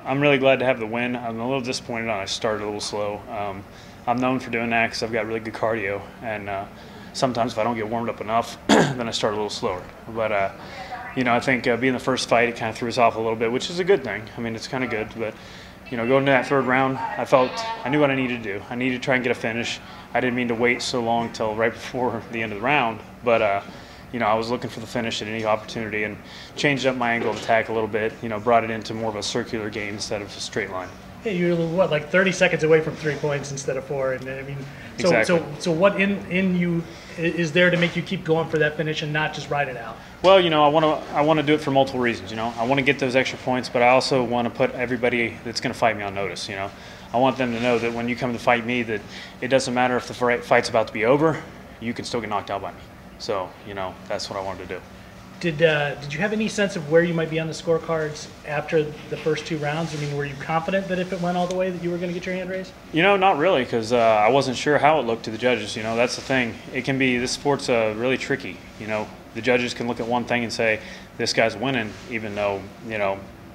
I'm really glad to have the win. I'm a little disappointed I started a little slow. I'm known for doing that because I've got really good cardio, and sometimes if I don't get warmed up enough, then I start a little slower. But I think being the first fight, it kind of threw us off a little bit, which is a good thing. I mean, it's kind of good, but going into that third round, I knew what I needed to do. I needed to try and get a finish. I didn't mean to wait so long till right before the end of the round, but I was looking for the finish at any opportunity and changed up my angle of attack a little bit. Brought it into more of a circular game instead of a straight line. Yeah, you're like 30 seconds away from 3 points instead of 4, and I mean, exactly. So what in you is there to make you keep going for that finish and not just ride it out? Well, I want to do it for multiple reasons. I want to get those extra points, but I also want to put everybody that's going to fight me on notice. I want them to know that when you come to fight me, that it doesn't matter if the fight's about to be over, you can still get knocked out by me. So that's what I wanted to do. Did you have any sense of where you might be on the scorecards after the first 2 rounds? I mean, were you confident that if it went all the way that you were going to get your hand raised? Not really, because I wasn't sure how it looked to the judges. That's the thing. It can be, this sport's really tricky. The judges can look at one thing and say, this guy's winning, even though,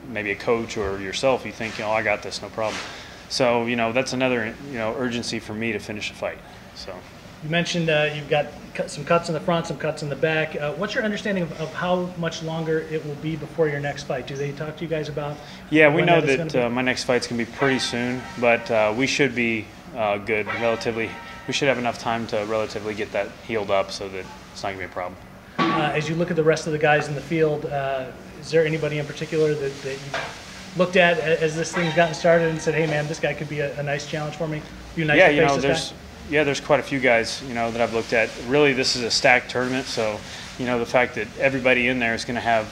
maybe a coach or yourself, you think, I got this, no problem. So, that's another, urgency for me to finish the fight. So. You mentioned you've got some cuts in the front, some cuts in the back. What's your understanding of how much longer it will be before your next fight? Do they talk to you guys about? Yeah, we know that my next fight's going to be pretty soon, but we should be good relatively. We should have enough time to relatively get that healed up so that it's not going to be a problem. As you look at the rest of the guys in the field, is there anybody in particular that you looked at as this thing's gotten started and said, hey man, this guy could be a nice challenge for me? There's quite a few guys, that I've looked at. Really, this is a stacked tournament, so, the fact that everybody in there is going to have,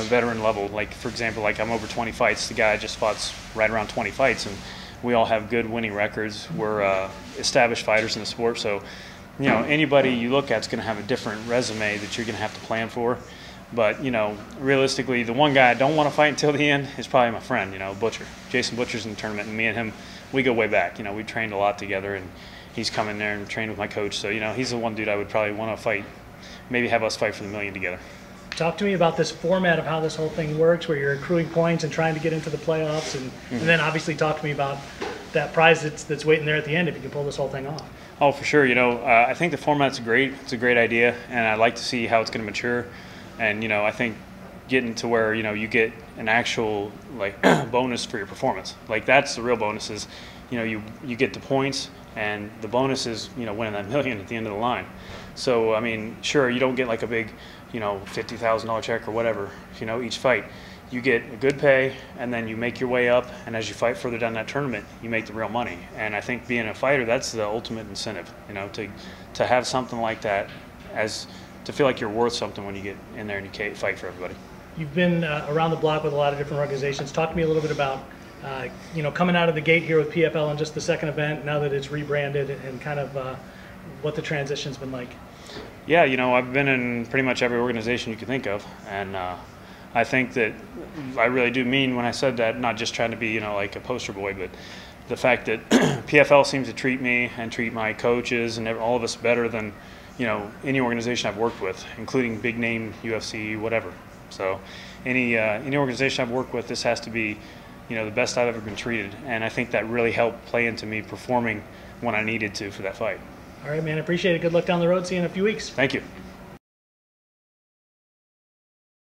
veteran level. Like, for example, I'm over 20 fights. The guy I just fought's right around 20 fights, and we all have good winning records. We're established fighters in the sport, so, anybody you look at is going to have a different resume that you're going to have to plan for. But, realistically, the one guy I don't want to fight until the end is probably my friend, Butcher. Jason Butcher's in the tournament, and me and him, we go way back. We trained a lot together, and he's come in there and trained with my coach. So, he's the one dude I would probably want to fight, maybe have us fight for the million together. Talk to me about this format of how this whole thing works, where you're accruing points and trying to get into the playoffs. And then obviously talk to me about that prize that's waiting there at the end if you can pull this whole thing off. Oh, for sure. I think the format's great. It's a great idea, and I'd like to see how it's going to mature. And, I think getting to where, you get an actual, bonus for your performance. That's the real bonus is, you get the points, and the bonus is, winning that million at the end of the line. So, I mean, sure, you don't get a big, $50,000 check or whatever, each fight. You get a good pay, and then you make your way up, and as you fight further down that tournament, you make the real money. And I think being a fighter, that's the ultimate incentive, to have something like that, as to feel like you're worth something when you get in there and you fight for everybody. You've been around the block with a lot of different organizations. Talk to me a little bit about coming out of the gate here with PFL and just the second event, now that it's rebranded, and kind of what the transition's been like. Yeah, I've been in pretty much every organization you can think of, and I think that I really do mean when I said that, not just trying to be, like a poster boy, but the fact that PFL seems to treat me and treat my coaches and all of us better than, any organization I've worked with, including big name UFC, whatever. So any organization I've worked with, this has to be, the best I've ever been treated, and I think that really helped play into me performing when I needed to for that fight. All right, man, appreciate it. Good luck down the road. See you in a few weeks. Thank you.